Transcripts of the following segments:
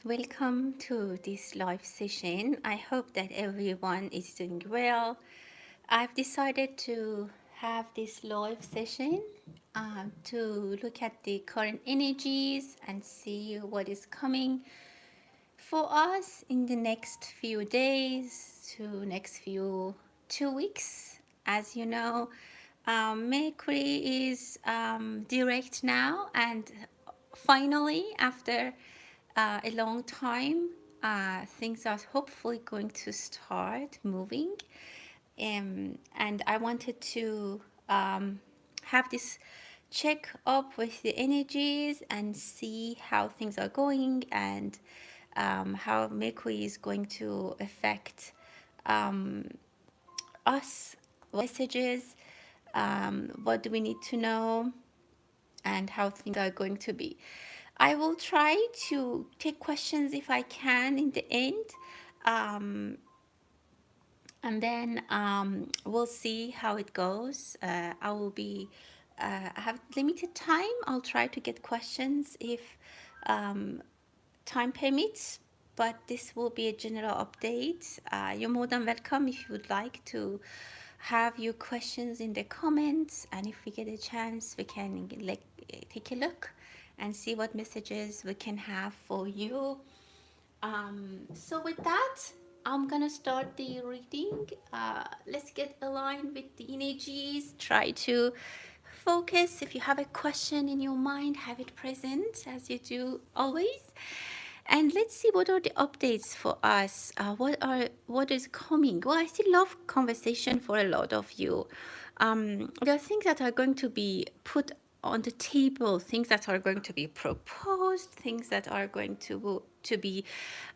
welcome to this live session. I hope that everyone is doing well. I've decided to have this live session to look at the current energies and see what is coming for us in the next few days to next few 2 weeks. As you know, Mercury is direct now, and finally, after a long time, things are hopefully going to start moving. And I wanted to have this check up with the energies and see how things are going and how Mercury is going to affect us, messages, what do we need to know, and how things are going to be. I will try to take questions if I can in the end. Um, and then we'll see how it goes. I will be, I have limited time. I'll try to get questions if um, time permits, but this will be a general update. You're more than welcome if you would like to have your questions in the comments, and if we get a chance, we can take a look and see what messages we can have for you. So with that, I'm gonna start the reading. Let's get aligned with the energies. Try to focus. If you have a question in your mind, have it present as you do always. And let's see what are the updates for us. What is coming? Well, I still love conversation for a lot of you. There are things that are going to be put on the table, things that are going to be proposed, things that are going to be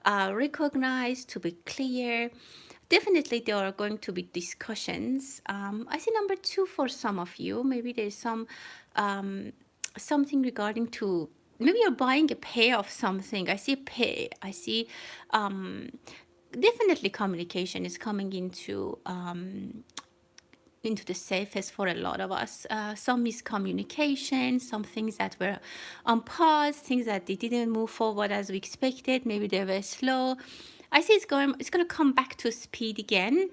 recognized, to be clear. Definitely, there are going to be discussions. I see number two for some of you. Maybe there's something regarding to, maybe you're buying a pair of something. I see a pair. I see definitely communication is coming into the surface for a lot of us. Some miscommunication, some things that were on pause, things that they didn't move forward as we expected. Maybe they were slow. I see it's going to come back to speed again,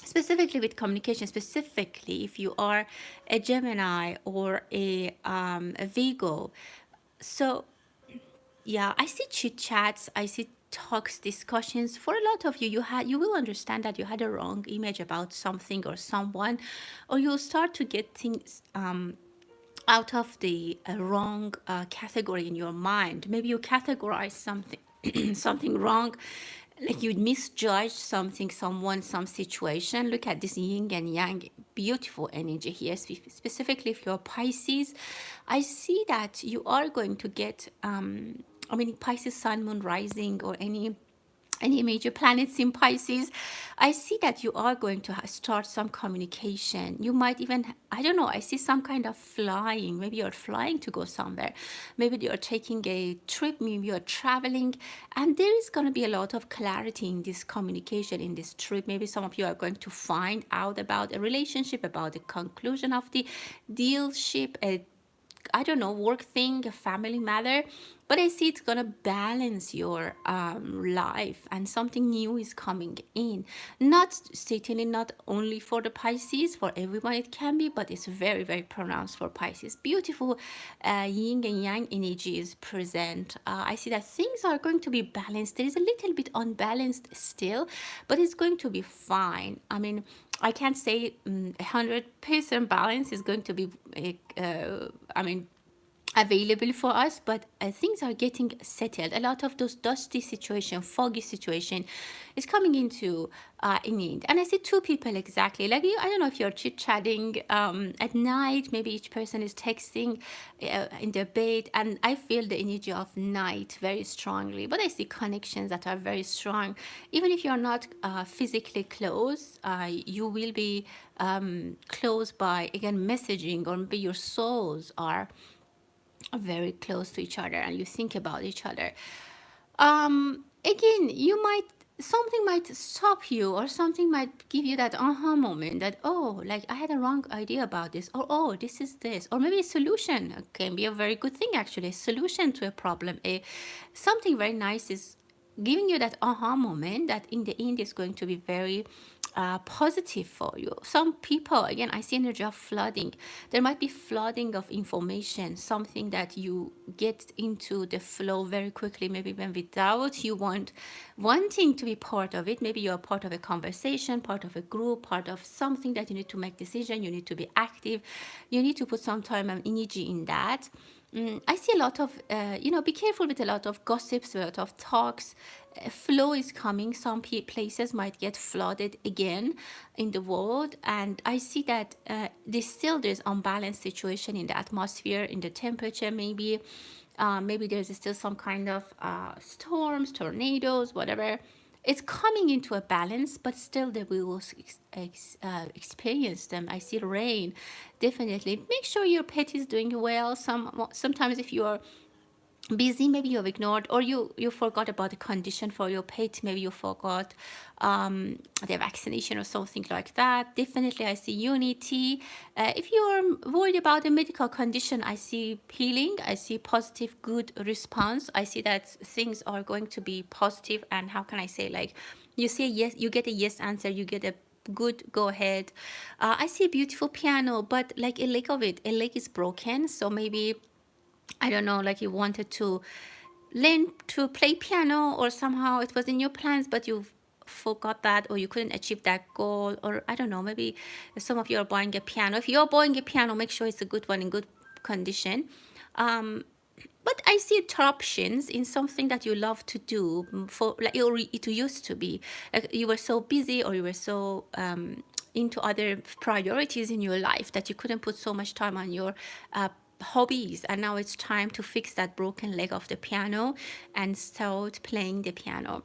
specifically with communication, specifically if you are a Gemini or a Virgo. So yeah, I see chit chats, I see talks, discussions. For a lot of you, you will understand that you had a wrong image about something or someone, or you'll start to get things out of the wrong category in your mind. Maybe you categorize something something wrong, like you misjudged something, someone, some situation. Look at this yin and yang, beautiful energy here. Specifically, if you're Pisces, I see that you are going to get, I mean, Pisces, Sun, Moon, Rising, or any major planets in Pisces, I see that you are going to start some communication. You might even, I don't know, I see some kind of flying. Maybe you're flying to go somewhere. Maybe you're taking a trip. Maybe you're traveling. And there is going to be a lot of clarity in this communication, in this trip. Maybe some of you are going to find out about a relationship, about the conclusion of the dealship, I don't know, work thing, a family matter, but I see it's gonna balance your life, and something new is coming in. Not certainly not only for the Pisces, for everyone it can be, but it's very, very pronounced for Pisces. Beautiful yin and yang energy is present. I see that things are going to be balanced. There is a little bit unbalanced still, but it's going to be fine. I mean, I can't say 100% balance is going to be, I mean, available for us, but things are getting settled. A lot of those dusty situation, foggy situation is coming into in end. And I see two people exactly, like you, I don't know if you're chit-chatting at night, maybe each person is texting in their bed, and I feel the energy of night very strongly, but I see connections that are very strong. Even if you're not physically close, you will be close by, again, messaging, or maybe your souls are very close to each other and you think about each other. Again, you might something might stop you, or something might give you that aha moment that, oh, like I had a wrong idea about this, or oh, this is this, or maybe a solution can be a very good thing, actually a solution to a problem, a something very nice is giving you that aha moment that in the end is going to be very positive for you. Some people, again, I see energy of flooding. There might be flooding of information, something that you get into the flow very quickly, maybe even without you wanting to be part of it. Maybe you're part of a conversation, part of a group, part of something that you need to make decision. You need to be active. You need to put some time and energy in that. I see a lot of, be careful with a lot of gossips, a lot of talks. Flow is coming. Some places might get flooded again in the world. And I see that there's unbalanced situation in the atmosphere, in the temperature, maybe. Maybe there's still some kind of storms, tornadoes, whatever. It's coming into a balance, but still that we will experience them. I see rain, definitely. Make sure your pet is doing well. Sometimes if you are busy, maybe you've ignored, or you forgot about the condition for your pet. Maybe you forgot the vaccination or something like that. Definitely I see unity. If you're worried about the medical condition, I see healing, I see positive good response. I see that things are going to be positive. And how can I say, like, you say yes, you get a yes answer, you get a good go ahead. I see a beautiful piano, but like a leg is broken, so maybe I don't know, like you wanted to learn to play piano, or somehow it was in your plans, but you forgot that, or you couldn't achieve that goal, or I don't know, maybe some of you are buying a piano. If you're buying a piano, make sure it's a good one in good condition. But I see interruptions in something that you love to do, for like it used to be. Like you were so busy, or you were so into other priorities in your life that you couldn't put so much time on your hobbies, and now it's time to fix that broken leg of the piano and start playing the piano.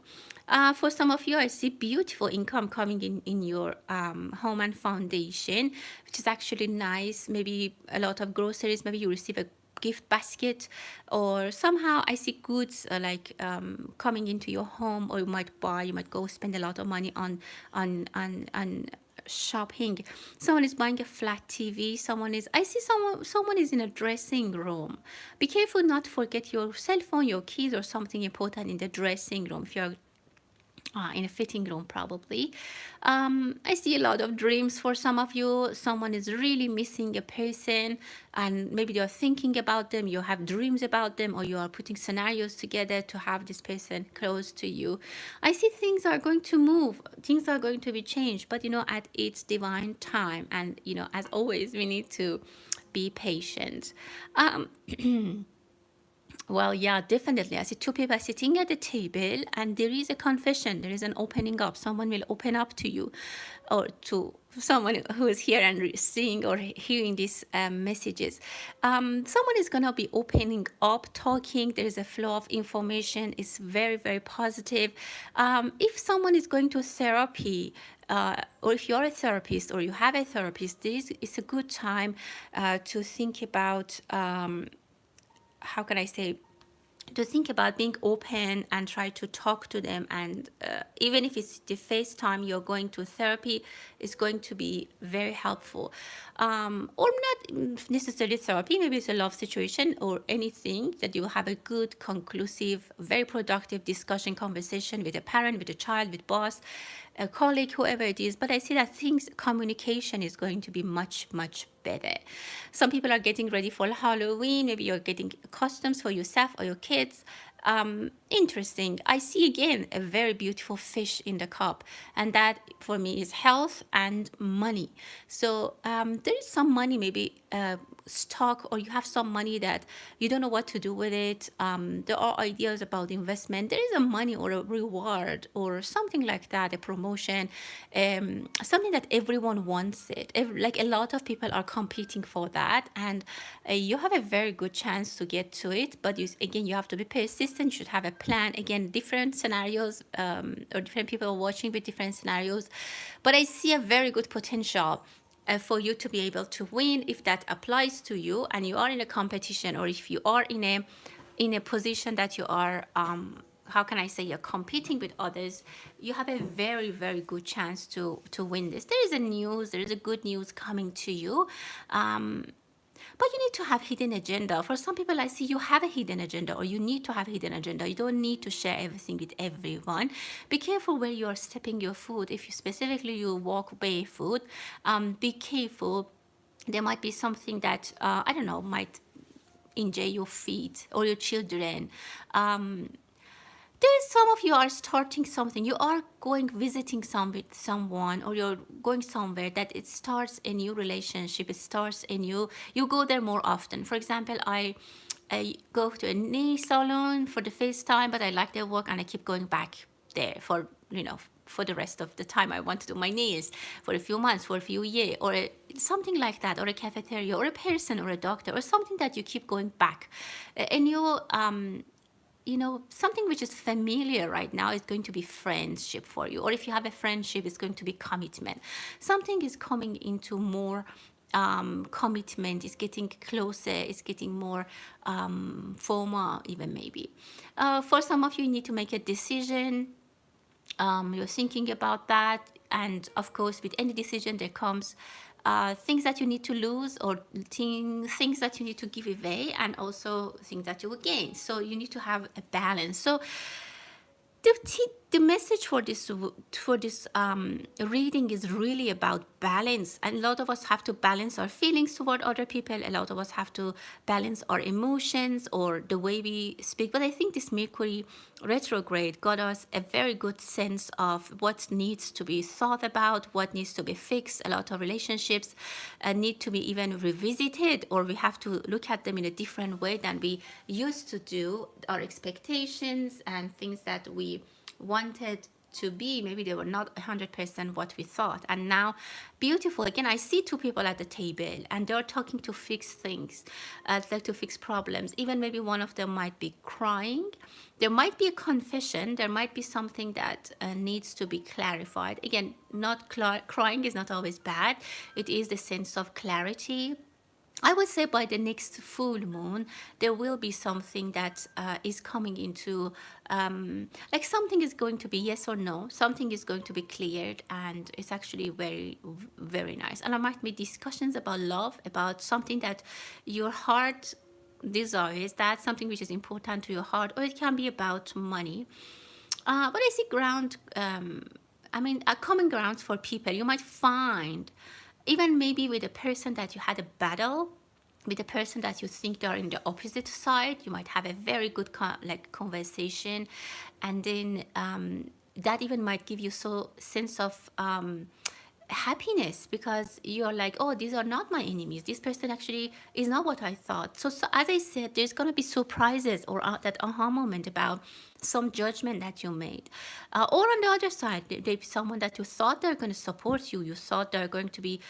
For some of you, I see beautiful income coming in your home and foundation, which is actually nice. Maybe a lot of groceries, maybe you receive a gift basket, or somehow I see goods coming into your home, or you might go spend a lot of money on shopping. Someone is buying a flat TV. I see someone is in a dressing room. Be careful not to forget your cell phone, your keys, or something important in the dressing room if you're in a fitting room, probably. I see a lot of dreams for some of you. Someone is really missing a person, and maybe you're thinking about them, you have dreams about them, or you are putting scenarios together to have this person close to you. I see things are going to move, things are going to be changed, but at its divine time. And as always, we need to be patient. Well, yeah, definitely. I see two people sitting at the table, and there is a confession. There is an opening up. Someone will open up to you, or to someone who is here and seeing or hearing these messages. Someone is going to be opening up, talking. There is a flow of information. It's very, very positive. If someone is going to therapy, or if you're a therapist or you have a therapist, this is a good time to think about. How can I say, to think about being open and try to talk to them. And even if it's the first time you're going to therapy, it's going to be very helpful. Or not necessarily therapy, maybe it's a love situation or anything, that you have a good, conclusive, very productive discussion, conversation with a parent, with a child, with boss, a colleague, whoever it is. But I see that communication is going to be much, much better. Some people are getting ready for Halloween. Maybe you're getting costumes for yourself or your kids. Interesting. I see again a very beautiful fish in the cup, and that for me is health and money. So there is some money, maybe stock, or you have some money that you don't know what to do with it. There are ideas about investment. There is a money or a reward or something like that, a promotion, something that everyone wants it. Like a lot of people are competing for that, and you have a very good chance to get to it. But again, you have to be persistent. You should have a plan. Again, different scenarios, or different people watching with different scenarios. But I see a very good potential for you to be able to win if that applies to you, and you are in a competition, or if you are in a position that you are how can I say, you're competing with others, you have a very, very good chance to win this. There is a news, there is a good news coming to you. But you need to have hidden agenda. For some people, I see you have a hidden agenda, or you need to have a hidden agenda. You don't need to share everything with everyone. Be careful where you are stepping your foot. If you specifically you walk barefoot, be careful. There might be something that I don't know, might injure your feet or your children. There's some of you are starting something. You are going visiting some with someone, or you're going somewhere that it starts a new relationship. It starts a new. You go there more often. For example, I go to a nail salon for the first time, but I like their work and I keep going back there for for the rest of the time I want to do my nails, for a few months, for a few years, or something like that, or a cafeteria, or a person, or a doctor, or something that you keep going back. And something which is familiar right now is going to be friendship for you. Or if you have a friendship, it's going to be commitment. Something is coming into more commitment, is getting closer, is getting more formal, even maybe. For some of you, you need to make a decision. You're thinking about that. And of course, with any decision, there comes things that you need to lose, or things that you need to give away, and also things that you will gain. So you need to have a balance. So the message for this reading is really about balance. And a lot of us have to balance our feelings toward other people. A lot of us have to balance our emotions or the way we speak. But I think this Mercury retrograde got us a very good sense of what needs to be thought about, what needs to be fixed. A lot of relationships need to be even revisited, or we have to look at them in a different way than we used to do. Our expectations and things that we wanted to be, maybe they were not 100% what we thought. And now, beautiful, again, I see two people at the table and they're talking to fix things, like to fix problems. Even maybe one of them might be crying. There might be a confession. There might be something that needs to be clarified. Again, not crying is not always bad. It is the sense of clarity. I would say by the next full moon, there will be something that is coming into, like something is going to be yes or no, something is going to be cleared, and it's actually very, very nice. And there might be discussions about love, about something that your heart desires, that's something which is important to your heart, or it can be about money. But I see common grounds for people. You might find, even maybe with a person that you had a battle, with a person that you think they are in the opposite side, you might have a very good conversation, and then that even might give you so sense of happiness, because you're like, oh, these are not my enemies, this person actually is not what I thought. So as I said, there's going to be surprises, or that aha moment about some judgment that you made, or on the other side, there's someone that you thought they're going to support you, you thought they're going to be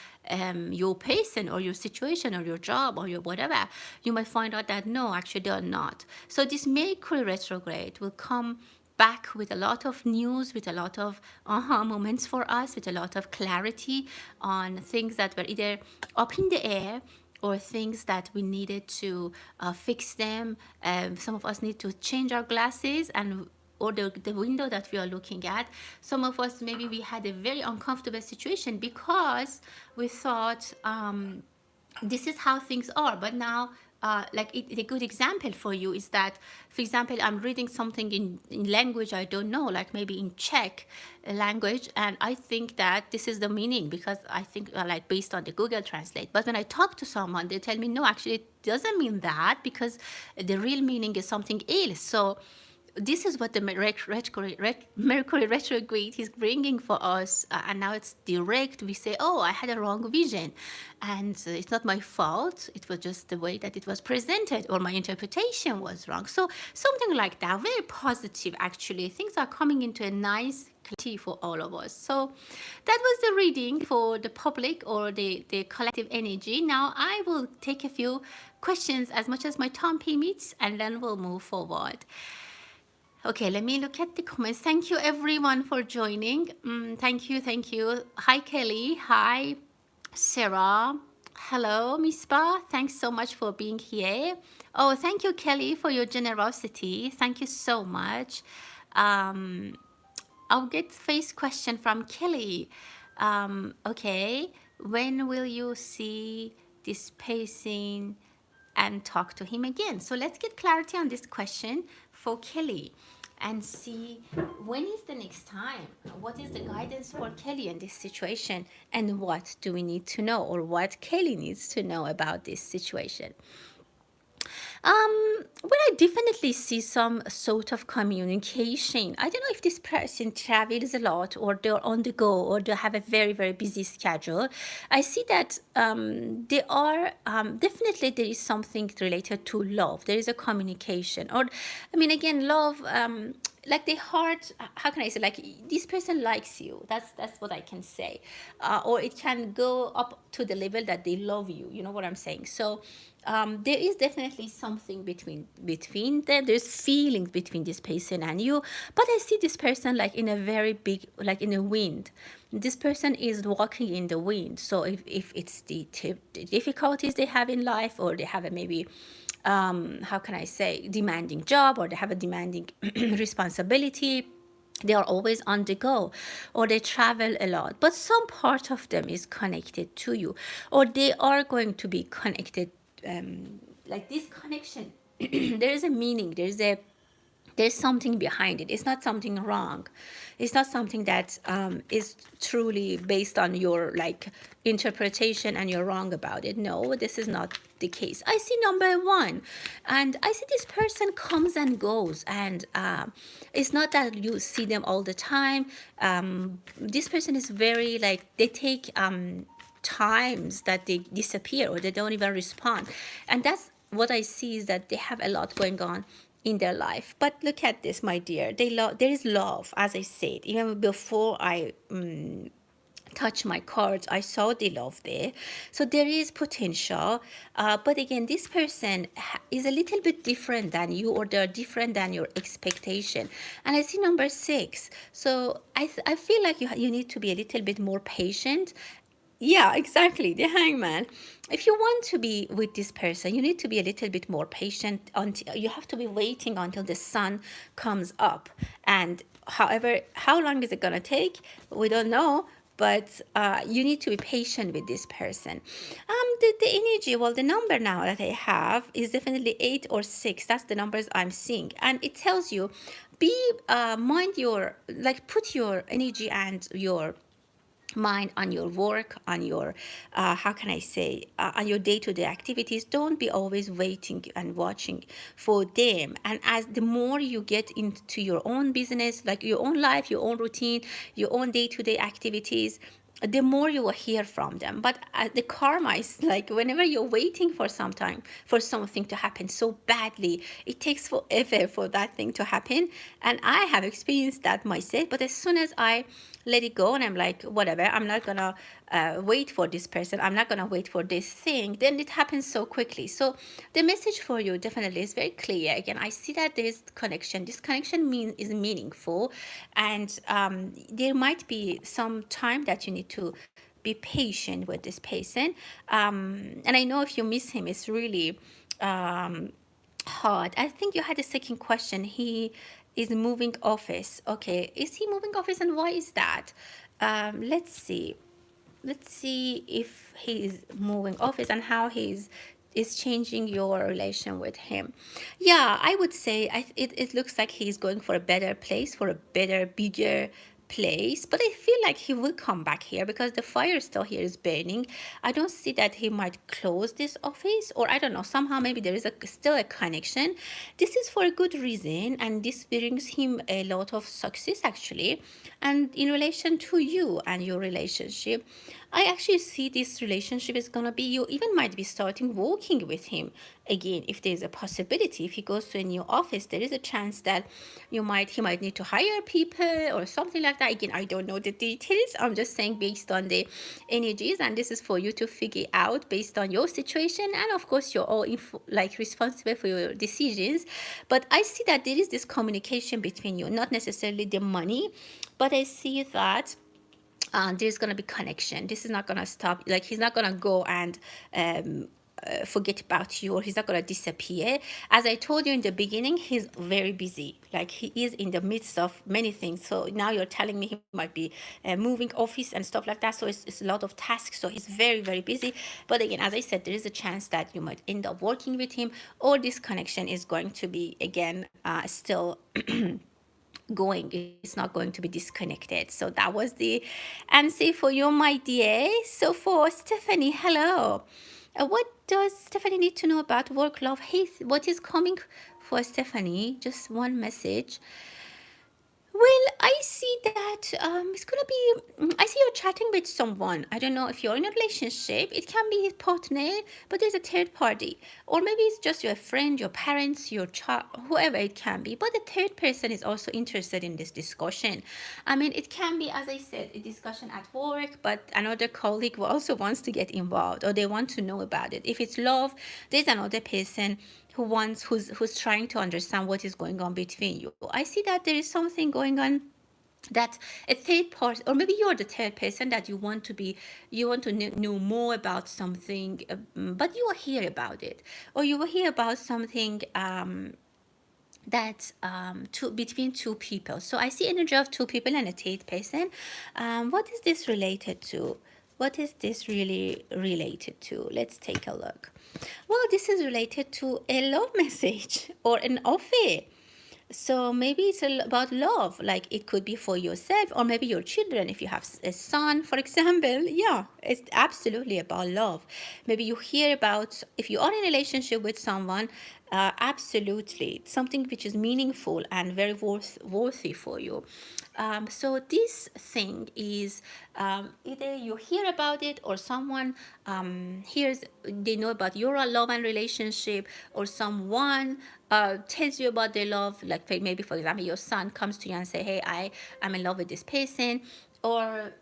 your person or your situation or your job or your whatever. You might find out that no, actually they're not. So this Mercury retrograde will come back with a lot of news, with a lot of aha moments for us, with a lot of clarity on things that were either up in the air, or things that we needed to fix them. Some of us need to change our glasses, and or the window that we are looking at. Some of us, maybe we had a very uncomfortable situation because we thought this is how things are. But now, a good example for you is that, for example, I'm reading something in language I don't know, like maybe in Czech language, and I think that this is the meaning because I think like based on the Google Translate. But when I talk to someone, they tell me, no, actually it doesn't mean that, because the real meaning is something else. So this is what the Mercury retrograde is bringing for us. And now it's direct. We say, oh, I had a wrong vision. And it's not my fault. It was just the way that it was presented, or my interpretation was wrong. So something like that, very positive, actually. Things are coming into a nice clarity for all of us. So that was the reading for the public, or the collective energy. Now I will take a few questions as much as my time permits, and then we'll move forward. Okay, let me look at the comments. Thank you everyone for joining. Thank you. Hi Kelly. Hi Sarah. Hello, Misbah. Thanks so much for being here. Oh, thank you, Kelly, for your generosity. Thank you so much. Um, I'll get first question from Kelly. Okay, when will you see this pacing and talk to him again? So let's get clarity on this question for Kelly and see when is the next time? What is the guidance for Kelly in this situation? And what do we need to know, or what Kelly needs to know about this situation? Well, I definitely see some sort of communication. I don't know if this person travels a lot, or they're on the go, or they have a very, very busy schedule. I see that they are definitely, there is something related to love. There is a communication, or I mean, again, love. Like the heart, how can I say, like this person likes you, that's what I can say, or it can go up to the level that they love you, you know what I'm saying? So there is definitely something between them. There's feelings between this person and you, but I see this person like in a very big, like in a wind. This person is walking in the wind. So if it's the difficulties they have in life, or they have a maybe how can I say, demanding job, or they have a demanding responsibility, they are always on the go, or they travel a lot, but some part of them is connected to you, or they are going to be connected, like this connection. There is a meaning, there's something behind it. It's not something wrong. It's not something that is truly based on your like interpretation and you're wrong about it. No, this is not the case. I see number one, and I see this person comes and goes, and it's not that you see them all the time. This person is very like, they take times that they disappear, or they don't even respond, and that's what I see, is that they have a lot going on in their life. But look at this, my dear. There is love, as I said. Even before I touch my cards, I saw the love there. So there is potential. But again, this person is a little bit different than you, or they're different than your expectation. And I see number six. So I feel like you need to be a little bit more patient. Yeah, exactly. The hangman. If you want to be with this person, you need to be a little bit more patient. Until you have to be waiting until the sun comes up. And however, how long is it gonna take? We don't know. But you need to be patient with this person. The energy, well, the number now that I have is definitely 8 or 6. That's the numbers I'm seeing, and it tells you, be mind your, like, put your energy and your mind on your work, on your how can I say, on your day-to-day activities. Don't be always waiting and watching for them. And as the more you get into your own business, like your own life, your own routine, your own day-to-day activities, the more you will hear from them. But the karma is like, whenever you're waiting for some time for something to happen so badly, it takes forever for that thing to happen. And I have experienced that myself. But as soon as I let it go, and I'm like, whatever, I'm not gonna wait for this person, I'm not gonna wait for this thing, then it happens so quickly. So the message for you definitely is very clear. Again, I see that there's connection. This connection is meaningful, and there might be some time that you need to be patient with this person. And I know if you miss him, it's really hard. I think you had a second question. He is moving office. Okay, is he moving office, and why is that? Let's see. Let's see if he's moving office and how he's is changing your relation with him. Yeah, I would say it looks like he's going for a better place, for a better, bigger place. But I feel like he will come back here because the fire still here is burning. I don't see that he might close this office, or I don't know, somehow maybe there is still a connection. This is for a good reason, and this brings him a lot of success actually. And in relation to you and your relationship, I actually see this relationship is gonna be, you even might be starting working with him again. If there's a possibility, if he goes to a new office, there is a chance that he might need to hire people or something like that. Again, I don't know the details. I'm just saying based on the energies, and this is for you to figure out based on your situation. And of course, you're all like responsible for your decisions. But I see that there is this communication between you, not necessarily the money, but I see that there's going to be connection. This is not going to stop. Like, he's not going to go and forget about you, or he's not going to disappear. As I told you in the beginning, he's very busy. Like, he is in the midst of many things. So now you're telling me he might be moving office and stuff like that. So it's a lot of tasks. So he's very, very busy. But again, as I said, there is a chance that you might end up working with him, or this connection is going to be, again, still going. It's not going to be disconnected. So that was the answer for you, my dear. So for Stephanie, hello. What does Stephanie need to know about work, love, hate? What is coming for Stephanie? Just one message. Well, I see that it's gonna be. I see you're chatting with someone. I don't know if you're in a relationship. It can be his partner, but there's a third party, or maybe it's just your friend, your parents, your child, whoever it can be. But the third person is also interested in this discussion. I mean, it can be, as I said, a discussion at work, but another colleague who also wants to get involved, or they want to know about it. If it's love, there's another person who's trying to understand what is going on between you. I see that there is something going on, that a third person, or maybe you're the third person, that you want to know more about something, but you will hear about it, or you will hear about something that between two people. So I see energy of two people and a third person. What is this related to? What is this really related to? Let's take a look. Well, this is related to a love message or an offer. So maybe it's about love, like it could be for yourself, or maybe your children. If you have a son, for example, yeah, it's absolutely about love. Maybe you hear about, if you are in a relationship with someone, absolutely, something which is meaningful and very worthy for you. So this thing is, either you hear about it, or someone hears, they know about your love and relationship, or someone tells you about their love. Like, maybe, for example, your son comes to you and say, hey, I'm in love with this person. Or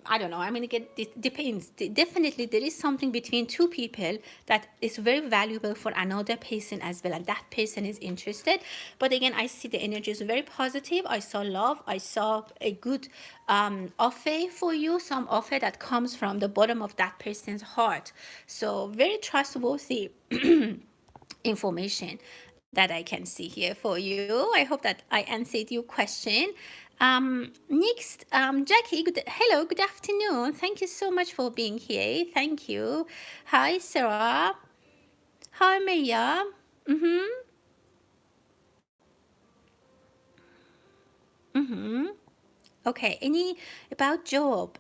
I don't know. I mean, again, it depends. Definitely, there is something between two people that is very valuable for another person as well, and that person is interested. But again, I see the energy is very positive. I saw love. I saw a good offer for you, some offer that comes from the bottom of that person's heart. So very trustworthy information that I can see here for you. I hope that I answered your question. Next, Jackie, hello, good afternoon. Thank you so much for being here. Thank you. Hi, Sarah. Hi, Maya. Okay, any about job?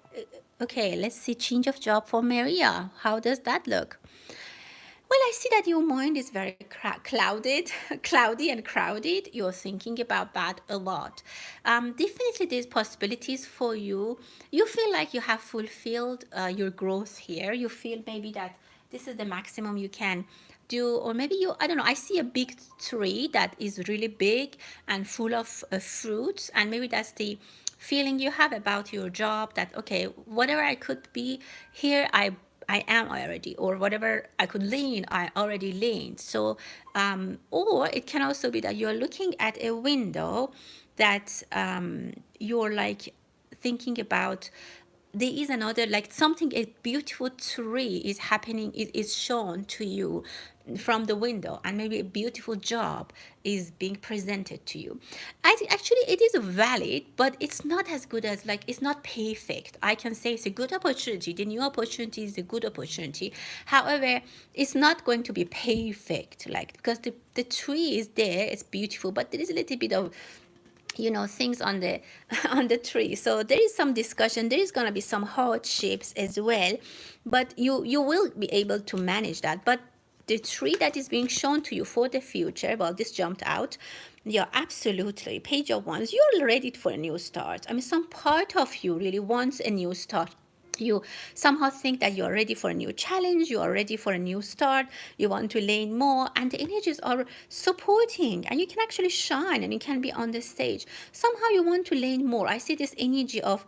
Okay, let's see, change of job for Maria. How does that look? Well, I see that your mind is very clouded, cloudy and crowded. You're thinking about that a lot. Definitely, there's possibilities for you. You feel like you have fulfilled your growth here. You feel maybe that this is the maximum you can do, or maybe you, I don't know. I see a big tree that is really big and full of fruits, and maybe that's the feeling you have about your job, that okay, whatever I could be here, I am already, or whatever I could lean, I already leaned. So, or it can also be that you're looking at a window that you're like thinking about. There is another, like something, a beautiful tree is happening, it is shown to you from the window, and maybe a beautiful job is being presented to you. I think actually it is valid, but it's not as good as, like, it's not perfect. I can say it's a good opportunity. The new opportunity is a good opportunity. However, it's not going to be perfect, like, because the tree is there, it's beautiful, but there is a little bit of, things on the on the tree. So there is some discussion, there is going to be some hardships as well, but you will be able to manage that. But the tree that is being shown to you for the future, well, this jumped out. Yeah, absolutely, page of wands, you're ready for a new start. I mean, some part of you really wants a new start. You somehow think that you're ready for a new challenge, you are ready for a new start, you want to learn more, and the energies are supporting, and you can actually shine, and you can be on the stage. Somehow you want to learn more. I see this energy of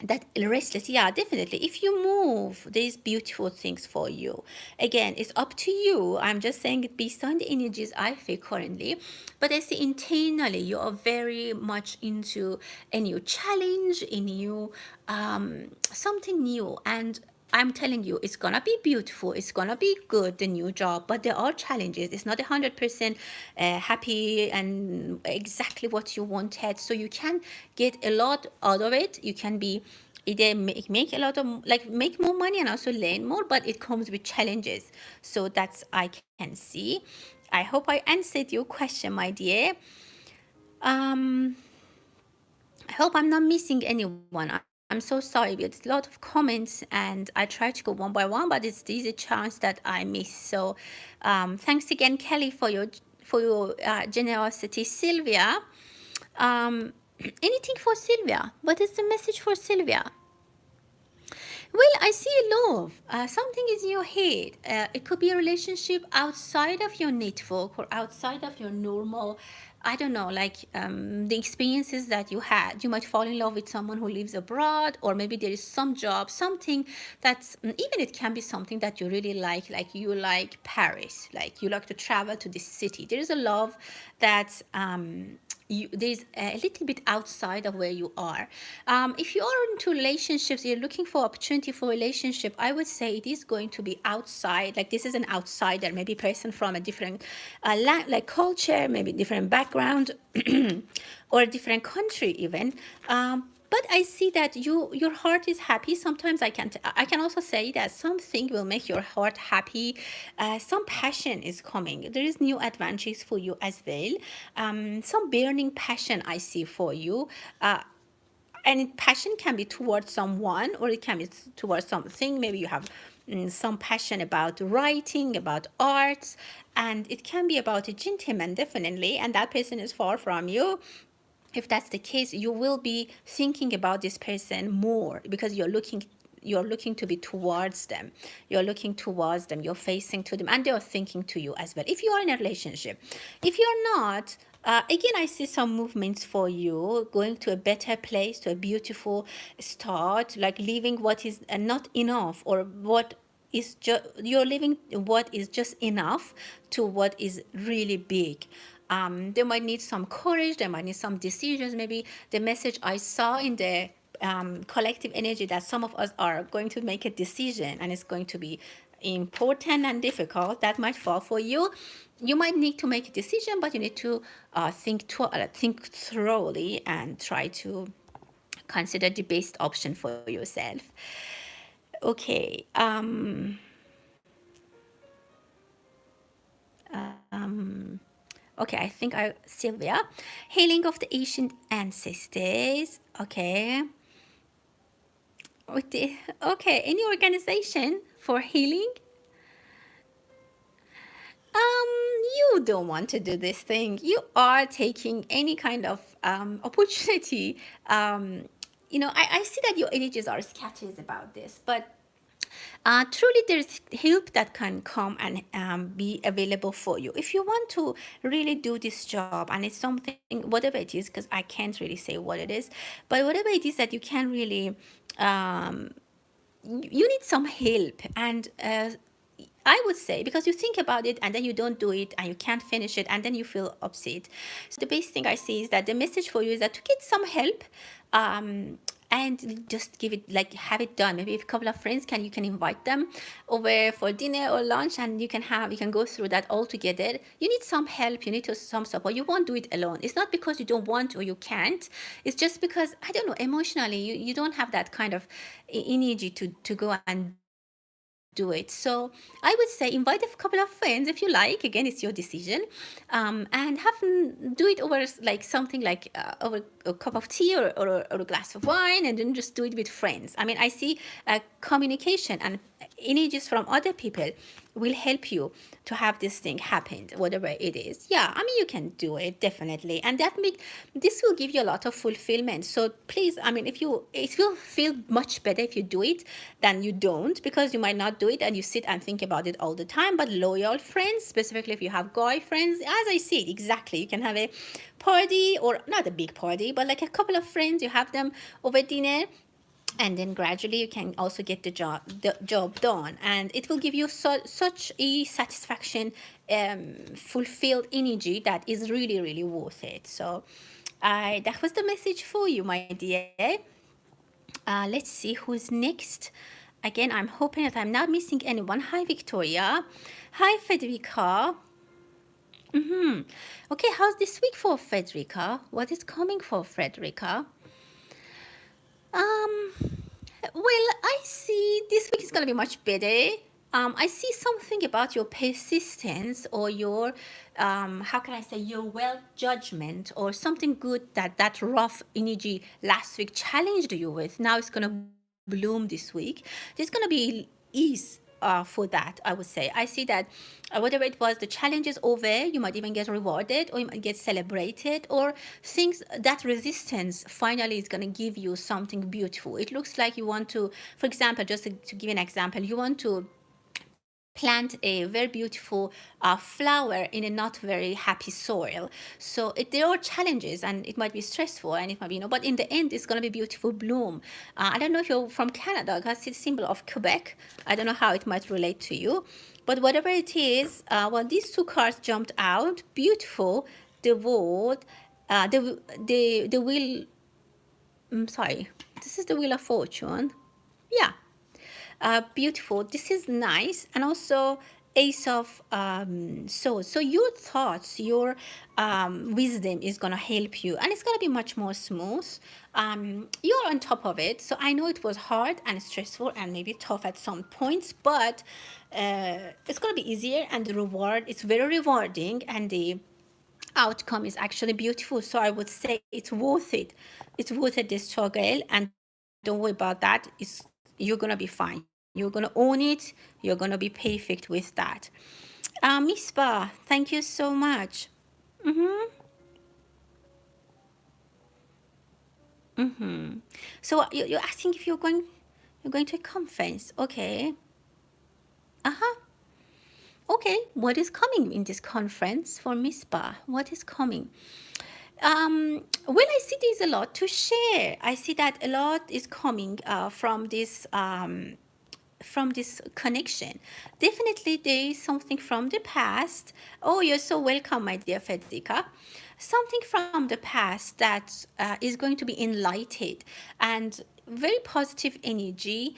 that restless, yeah, definitely. If you move, there's beautiful things for you. Again, it's up to you. I'm just saying it based on the energies I feel currently. But I see internally you are very much into a new challenge, a new something new. And I'm telling you, it's gonna be beautiful. It's gonna be good, the new job. But there are challenges. It's not 100% happy and exactly what you wanted. So you can get a lot out of it. You can be either make a lot of, like, make more money and also learn more. But it comes with challenges. So that's I can see. I hope I answered your question, my dear. Um, I hope I'm not missing anyone. I'm so sorry. It's a lot of comments, and I try to go one by one, but there's a chance that I miss. So, thanks again, Kelly, for your generosity, Sylvia. Um, anything for Sylvia? What is the message for Sylvia? Well, I see love. Something is in your head. It could be a relationship outside of your network or outside of your normal, I don't know, like the experiences that you had. You might fall in love with someone who lives abroad, or maybe there is some job, something that's, even it can be something that you really like you like Paris, like you like to travel to this city. There is a love that there's a little bit outside of where you are. If you are into relationships, you're looking for opportunity for relationship, I would say it is going to be outside. Like this is an outsider, maybe person from a different like culture, maybe different background, or a different country even. But I see that your heart is happy. Sometimes I can also say that something will make your heart happy. Some passion is coming. There is new adventures for you as well. Some burning passion I see for you. And passion can be towards someone, or it can be towards something. Maybe you have some passion about writing, about arts, and it can be about a gentleman, definitely, and that person is far from you. If that's the case, you will be thinking about this person more because you're looking to be towards them. You're looking towards them, you're facing to them, and they're thinking to you as well, if you are in a relationship. If you're not, again, I see some movements for you going to a better place, to a beautiful start, like leaving what is not enough, or what is just, you're living what is just enough to what is really big. They might need some courage, they might need some decisions. Maybe the message I saw in the collective energy that some of us are going to make a decision, and it's going to be important and difficult. That might fall for you. You might need to make a decision, but you need to think thoroughly and try to consider the best option for yourself. Okay. Okay, I think Sylvia, healing of the ancient ancestors. Okay. Okay, any organization for healing? You don't want to do this thing. You are taking any kind of opportunity. I see that your energies are scattered about this, but truly there's help that can come and be available for you if you want to really do this job. And it's something, whatever it is, because I can't really say what it is, but whatever it is that you can really you need some help. And I would say, because you think about it and then you don't do it and you can't finish it and then you feel upset. So the best thing I see is that the message for you is that to get some help, and just give it, like, have it done. Maybe if a couple of friends you can invite them over for dinner or lunch, and you can go through that all together. You need some help, you need some support. You won't do it alone. It's not because you don't want or you can't. It's just because, I don't know, emotionally you don't have that kind of energy to go and do it. So I would say invite a couple of friends if you like. Again, it's your decision, and have them do it over, like, something like over a cup of tea, or a glass of wine, and then just do it with friends. I mean, I see communication and energies from other people will help you to have this thing happen, whatever it is. Yeah, I mean, you can do it, definitely, and this will give you a lot of fulfillment. So please, I mean, it will feel much better if you do it than you don't, because you might not do it and you sit and think about it all the time. But loyal friends, specifically if you have guy friends, as I see it, exactly, you can have a party, or not a big party, but like a couple of friends, you have them over dinner, and then gradually you can also get the job done, and it will give you such a satisfaction, fulfilled energy that is really really worth it. So I that was the message for you, my dear. Let's see who's next. Again, I'm hoping that I'm not missing anyone. Hi Victoria. Hi Federica. Okay, how's this week for Federica? What is coming for Federica? Um, well, I see this week is going to be much better. I see something about your persistence or your, how can I say, your well judgment or something good that that rough energy last week challenged you with. Now it's going to bloom this week. There's going to be ease for that, I would say. I see that whatever it was, the challenge is over. You might even get rewarded or you might get celebrated, or things that resistance finally is going to give you something beautiful. It looks like you want to, for example, just to give an example, you want to plant a very beautiful flower in a not very happy soil. So there are challenges and it might be stressful and it might be, but in the end, it's going to be beautiful bloom. I don't know if you're from Canada, because it's a symbol of Quebec. I don't know how it might relate to you. But whatever it is, well, these two cards jumped out. Beautiful, the word, the wheel, I'm sorry, this is the Wheel of Fortune. Yeah, beautiful. This is nice. And also Ace of Swords. So your thoughts, your wisdom is going to help you. And it's going to be much more smooth. You're on top of it. So I know it was hard and stressful and maybe tough at some points. But it's going to be easier. And the reward, it's very rewarding. And the outcome is actually beautiful. So I would say it's worth it. It's worth it, the struggle. And don't worry about that. You're going to be fine. You're going to own it. You're going to be perfect with that. Misbah, thank you so much. So you're asking if you're going to a conference. Okay. Uh-huh. Okay. What is coming in this conference for Misbah? What is coming? Well, I see there's a lot to share. I see that a lot is coming from this connection. Definitely there is something from the past. Oh, you're so welcome, my dear Federica. Something from the past that is going to be enlightened and very positive energy.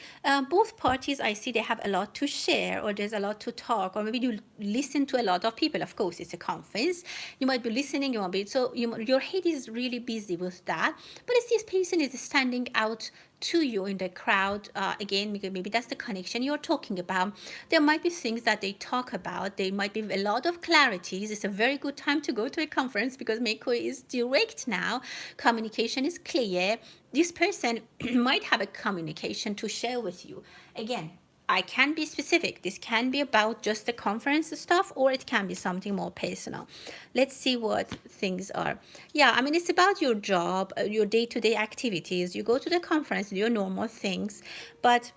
Both parties, I see they have a lot to share, or there's a lot to talk, or maybe you listen to a lot of people. Of course, it's a conference. You might be listening, you might be, so your head is really busy with that. But as this person is standing out to you in the crowd, again, maybe that's the connection you're talking about. There might be things that they talk about. There might be a lot of clarities. It's a very good time to go to a conference because Mercury is direct now. Communication is clear. This person might have a communication to share with you. Again, I can be specific. This can be about just the conference stuff, or it can be something more personal. Let's see what things are. Yeah, I mean, it's about your job, your day-to-day activities. You go to the conference, do your normal things, but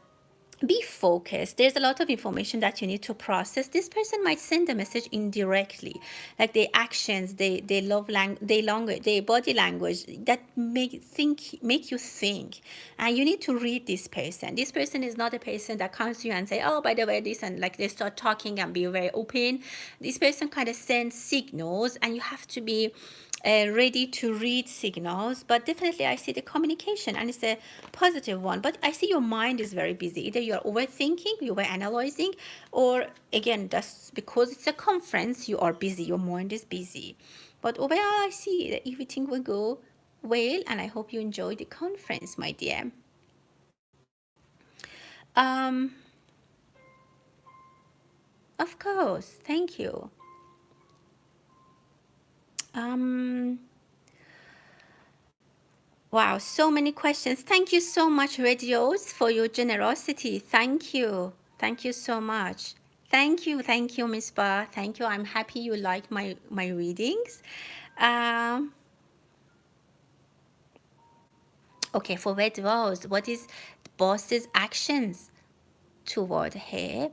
be focused. There's a lot of information that you need to process. This person might send a message indirectly, like their actions, they love their language, their body language that make you think. And you need to read this person. This person is not a person that comes to you and say, oh, by the way, this, and like they start talking and be very open. This person kind of sends signals, and you have to be ready to read signals. But definitely I see the communication, and it's a positive one. But I see your mind is very busy. Either you're overthinking, you were analyzing, or again, that's because it's a conference, you are busy, your mind is busy. But overall, I see that everything will go well, and I hope you enjoy the conference, my dear. um of course, thank you. um Wow, so many questions. Thank you so much, Radios, for your generosity. Thank you. Thank you so much. Thank you, Miss Ba. Thank you. I'm happy you like my readings. Um, okay, for Red Rose, what is the boss's actions toward her?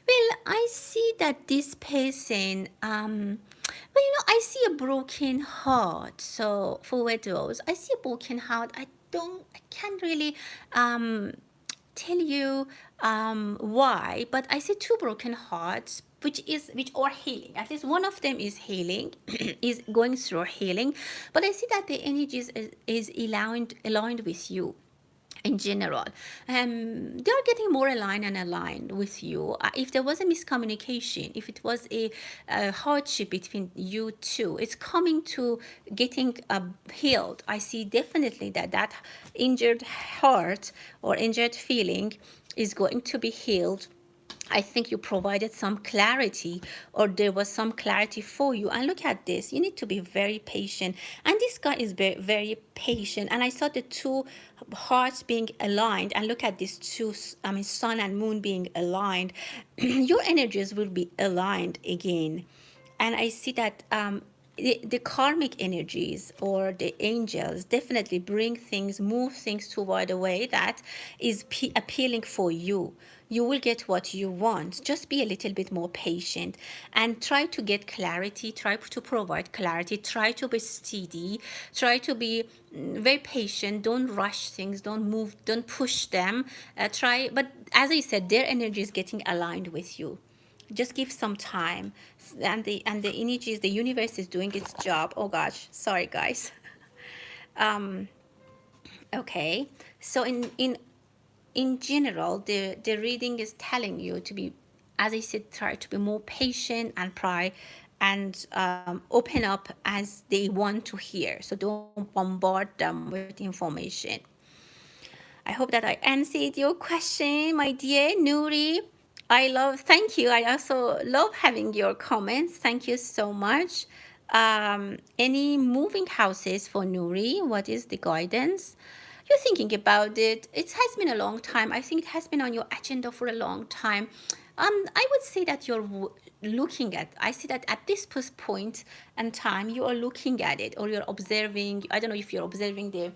Well, I see that this person, well, I see a broken heart. So for Red Rose, I see a broken heart. don't, I can't really um, tell you why, but I see two broken hearts, which are healing. At least one of them is healing, is going through healing. But I see that the energy is aligned with you in general. They are getting more aligned and aligned with you. If there was a miscommunication, if it was a hardship between you two, it's coming to getting healed. I see definitely that that injured heart or injured feeling is going to be healed. I think you provided some clarity, or there was some clarity for you. And look at this. You need to be very patient. And this guy is very, very patient. And I saw the two hearts being aligned. And look at these two, I mean, sun and moon being aligned. Your energies will be aligned again. And I see that the karmic energies or the angels definitely bring things, move things toward a way that is appealing for you. You will get what you want. Just be a little bit more patient and try to get clarity, try to provide clarity, try to be steady, try to be very patient. Don't rush things, don't move, don't push them. But as I said, their energy is getting aligned with you. Just give some time, and the energies, the universe is doing its job. Oh gosh, sorry guys. Okay, so in general, the reading is telling you to be, as I said, try to be more patient and pray and open up as they want to hear. So don't bombard them with information. I hope that I answered your question, my dear Nuri. Thank you. I also love having your comments. Thank you so much. Any moving houses for Nuri? What is the guidance? You're thinking about it. It has been a long time. I think it has been on your agenda for a long time. I would say that you're looking at, I see that at this point and time, you are looking at it, or you're observing. I don't know if you're observing the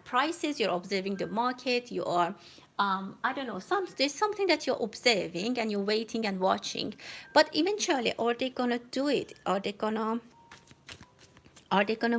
prices, you're observing the market, you are I don't know, there's something that you're observing and you're waiting and watching. But eventually, are they gonna do it? Are they gonna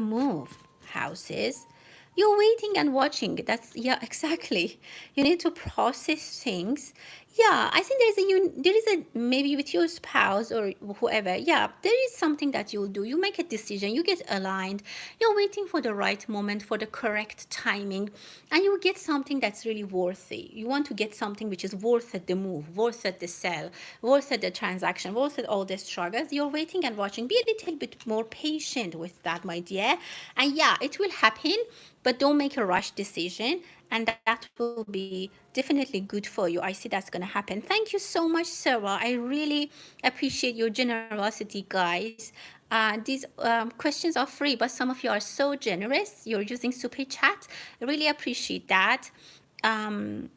move houses? You're waiting and watching. That's, yeah, exactly. You need to process things. Yeah, I think there is a, maybe with your spouse or whoever. Yeah, there is something that you'll do. You make a decision, you get aligned, you're waiting for the right moment, for the correct timing, and you get something that's really worthy. You want to get something which is worth it, the move, worth it, the sell, worth it, the transaction, worth it, all the struggles. You're waiting and watching. Be a little bit more patient with that, my dear. And yeah, it will happen, but don't make a rush decision, and that will be definitely good for you. I see that's going to happen. Thank you so much, Sarah. I really appreciate your generosity, guys. These questions are free, but some of you are so generous. You're using super chat. I really appreciate that. um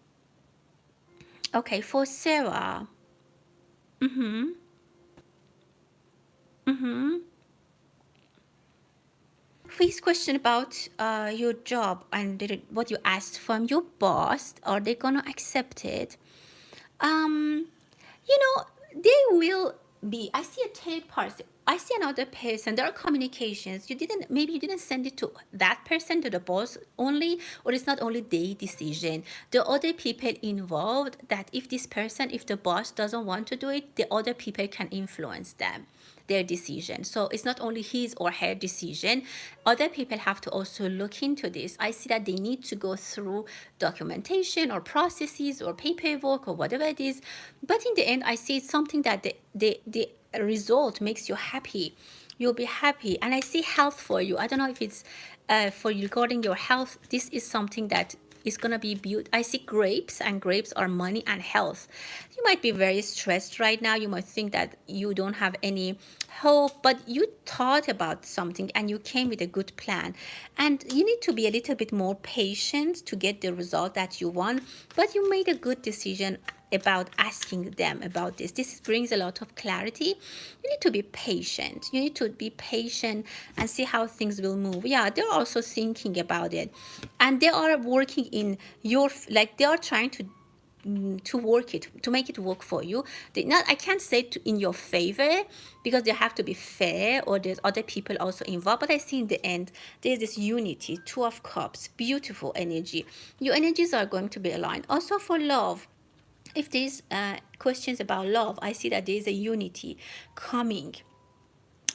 okay, for Sarah. Please question about your job and what you asked from your boss. Are they gonna accept it? Um, you know, they will be. I see a third person. I see another person. There are communications. Maybe you didn't send it to that person, to the boss only, or it's not only their decision. The other people involved, that if the boss doesn't want to do it, the other people can influence them, their decision. So it's not only his or her decision. Other people have to also look into this. I see that they need to go through documentation or processes or paperwork or whatever it is. But in the end, I see it's something that the result makes you happy. You'll be happy. And I see health for you. I don't know if it's for you regarding your health. This is something that is going to be beautiful. I see grapes, and grapes are money and health. You might be very stressed right now. You might think that you don't have any hope, but you thought about something and you came with a good plan. And you need to be a little bit more patient to get the result that you want, but you made a good decision about asking them about this. This brings a lot of clarity. You need to be patient. You need to be patient and see how things will move. Yeah, they're also thinking about it. And they are working in your, like they are trying to to work it, to make it work for you. Not, I can't say in your favor, because they have to be fair, or there's other people also involved. But I see in the end, there's this unity. Two of Cups, beautiful energy. Your energies are going to be aligned. Also for love, if there's questions about love, I see that there's a unity coming,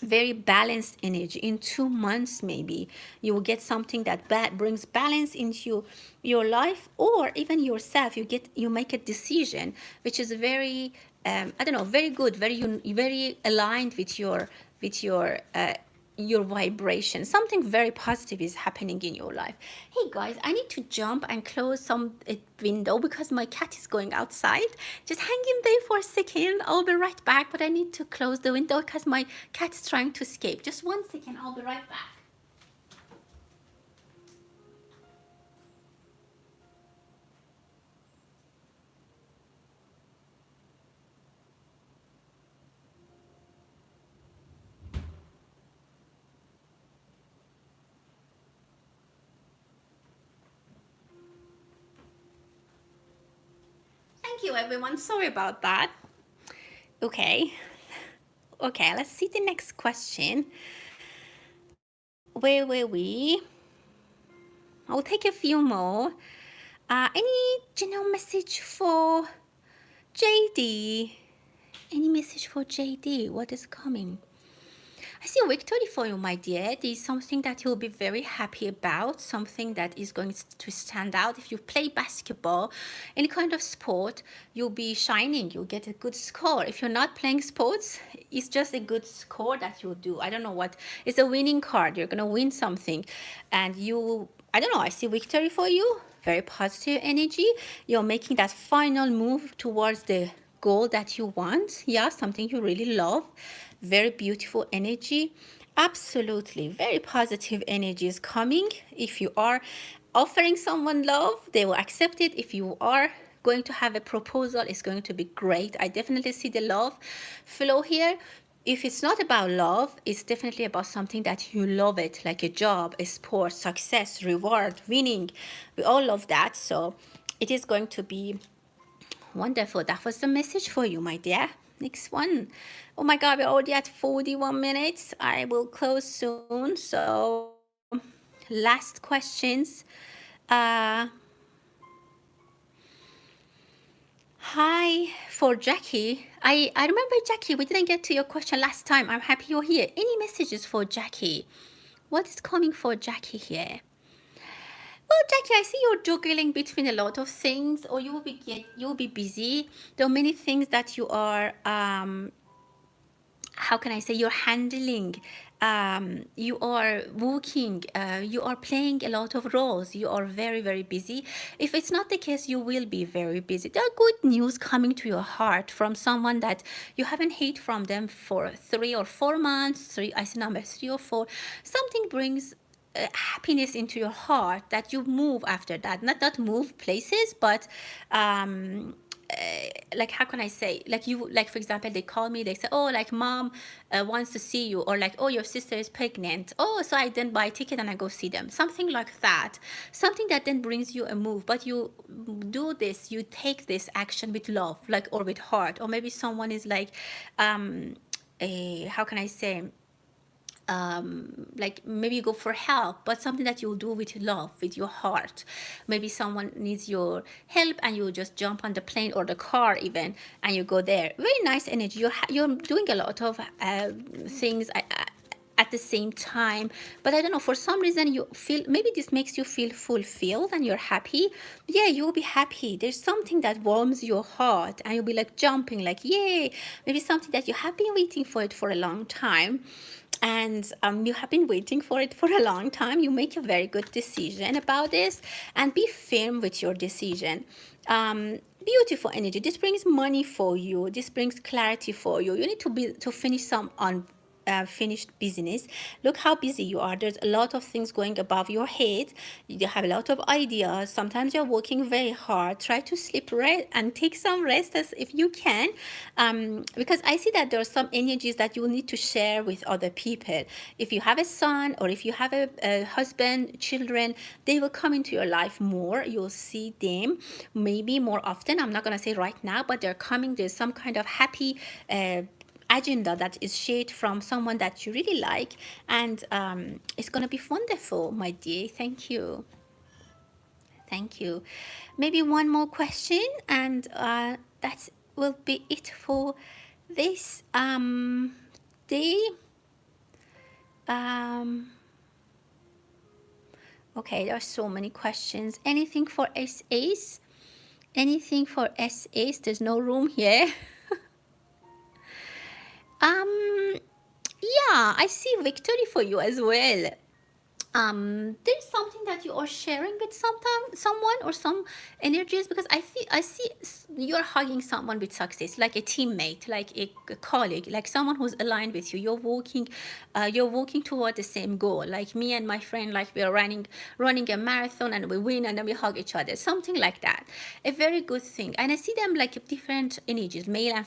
very balanced energy. In 2 months maybe you will get something that brings balance into your life, or even yourself. You make a decision which is very I don't know, very good, very aligned with your vibration. Something very positive is happening in your life. Hey guys, I need to jump and close some window because my cat is going outside. Just hang in there for a second. I'll be right back, but I need to close the window because my cat is trying to escape. Just 1 second, I'll be right back. Thank you everyone, sorry about that. Okay, let's see the next question. Where were we? I'll take a few more. Any general message for JD? Any message for JD? What is coming? I see a victory for you, my dear. There's something that you'll be very happy about, something that is going to stand out. If you play basketball, any kind of sport, you'll be shining. You'll get a good score. If you're not playing sports, it's just a good score that you'll do. I don't know what. It's a winning card. You're going to win something. And I don't know, I see victory for you. Very positive energy. You're making that final move towards the goal that you want. Yeah, something you really love. Very beautiful energy. Absolutely, very positive energy is coming. If you are offering someone love, they will accept it. If you are going to have a proposal, it's going to be great. I definitely see the love flow here. If it's not about love, it's definitely about something that you love it, like a job, a sport, success, reward, winning. We all love that. So it is going to be wonderful. That was the message for you, my dear. Next one. Oh my God, we're already at 41 minutes. I will close soon. So last questions. Hi for Jackie. I remember Jackie, we didn't get to your question last time. I'm happy you're here. Any messages for Jackie? What is coming for Jackie here? Well, Jackie, I see you're juggling between a lot of things, or you will be busy. There are many things that you are how can I say, you're handling. You are working, you are playing a lot of roles, you are very, very busy. If it's not the case, you will be very busy. There are good news coming to your heart from someone that you haven't heard from them for 3 or 4 months. I see number 3 or 4. Something brings happiness into your heart that you move after that. Not move places, but like, how can I say, like for example, they call me, they say, oh, like mom wants to see you, or like, oh, your sister is pregnant, oh, so I then buy a ticket and I go see them, something like that. Something that then brings you a move, but you do this, you take this action with love, like, or with heart. Or maybe someone is like how can I say, like maybe you go for help, but something that you'll do with love, with your heart. Maybe someone needs your help and you just jump on the plane or the car even, and you go there. Very nice energy. You're doing a lot of things at the same time, but I don't know, for some reason you feel, maybe this makes you feel fulfilled and you're happy. Yeah, you'll be happy. There's something that warms your heart and you'll be like jumping, like yay. Maybe something that you have been waiting for it for a long time, and you have been waiting for it for a long time. You make a very good decision about this, and be firm with your decision. Beautiful energy. This brings money for you. This brings clarity for you. You need to finish some finished business. Look how busy you are. There's a lot of things going above your head. You have a lot of ideas. Sometimes you're working very hard. Try to sleep and take some rest as if you can, because I see that there are some energies that you will need to share with other people. If you have a son or if you have a husband, children, they will come into your life more. You'll see them maybe more often. I'm not going to say right now, but they're coming. There's some kind of happy agenda that is shared from someone that you really like, and it's going to be wonderful, my dear. Thank you. Thank you. Maybe one more question, and that will be it for this day. Okay, there are so many questions. Anything for SAs? Anything for SAs? There's no room here. Yeah, I see victory for you as well. There's something that you are sharing with someone or some energies, because I see you're hugging someone with success, like a teammate, like a colleague, like someone who's aligned with you. You're walking toward the same goal, like me and my friend, like we're running a marathon and we win and then we hug each other, something like that. A very good thing. And I see them like different energies, male and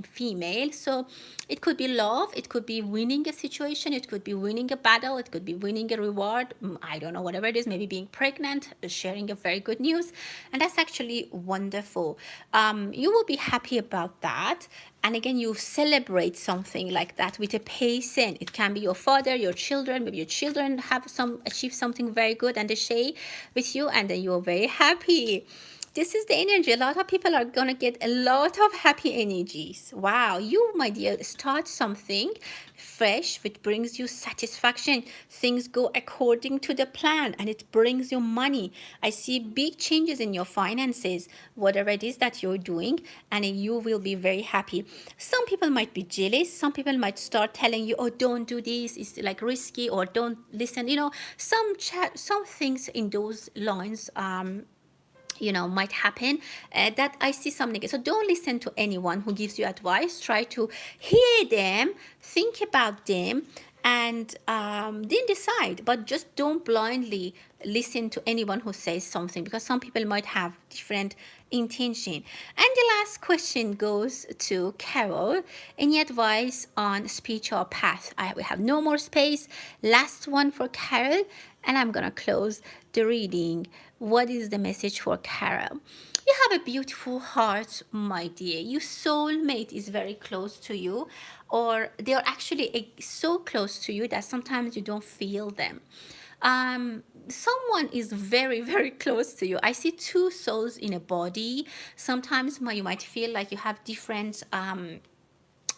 female. So it could be love, it could be winning a situation, it could be winning a battle, it could be winning a reward. I don't know, whatever it is, maybe being pregnant, sharing a very good news. And that's actually wonderful. You will be happy about that. And again, you celebrate something like that with a person. It can be your father, your children, maybe your children have achieved something very good and they share with you, and then you're very happy. This is the energy. A lot of people are going to get a lot of happy energies. Wow, you, my dear, start something fresh which brings you satisfaction. Things go according to the plan and it brings you money. I see big changes in your finances, whatever it is that you're doing, and you will be very happy. Some people might be jealous. Some people might start telling you, oh, don't do this, it's like risky, or don't listen. Some things in those lines might happen, that I see some negative. So don't listen to anyone who gives you advice. Try to hear them, think about them, and then decide. But just don't blindly listen to anyone who says something, because some people might have different intention. And the last question goes to Carol. Any advice on spiritual path? We have no more space. Last one for Carol, and I'm gonna close the reading. What is the message for Carol? You have a beautiful heart, my dear. Your soulmate is very close to you, or they are actually so close to you that sometimes you don't feel them. Someone is very, very close to you. I see two souls in a body. Sometimes you might feel like you have different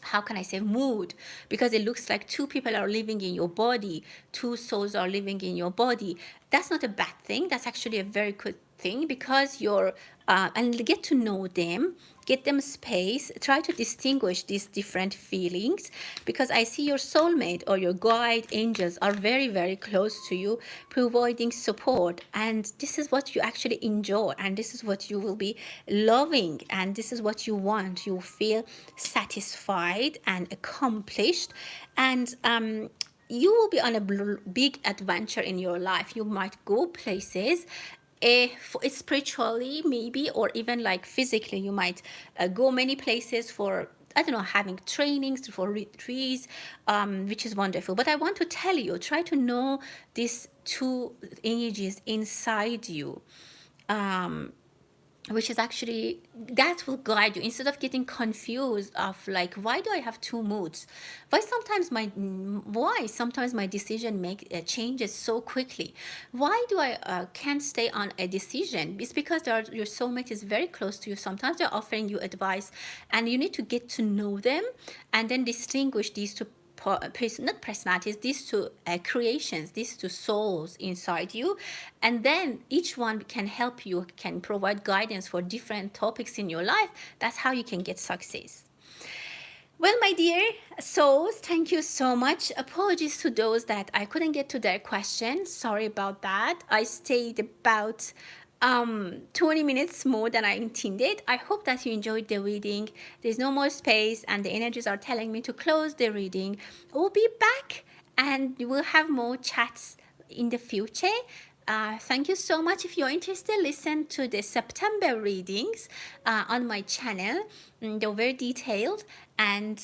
how can I say, mood, because it looks like two people are living in your body, two souls are living in your body. That's not a bad thing. That's actually a very good thing, because you're and get to know them, get them space, try to distinguish these different feelings, because I see your soulmate or your guide angels are very, very close to you, providing support, and this is what you actually enjoy, and this is what you will be loving, and this is what you want. You feel satisfied and accomplished, and you will be on a big adventure in your life. You might go places, spiritually maybe, or even like physically. You might go many places for, I don't know, having trainings, for retreats, which is wonderful. But I want to tell you, try to know these two energies inside you, which is actually, that will guide you, instead of getting confused of like, why do I have two moods? Why sometimes my decision changes so quickly? Why do I can't stay on a decision? It's because your soulmate is very close to you. Sometimes they're offering you advice, and you need to get to know them and then distinguish these two not personalities, these two creations, these two souls inside you, and then each one can help you, can provide guidance for different topics in your life. That's how you can get success. Well, my dear souls, thank you so much. Apologies to those that I couldn't get to their questions. Sorry about that. I stayed about 20 minutes more than I intended. I hope that you enjoyed the reading. There's no more space, and the energies are telling me to close the reading. We'll be back and we'll have more chats in the future. Thank you so much. If you're interested, listen to the September readings on my channel. They're very detailed, and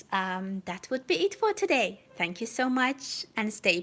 that would be it for today. Thank you so much, and stay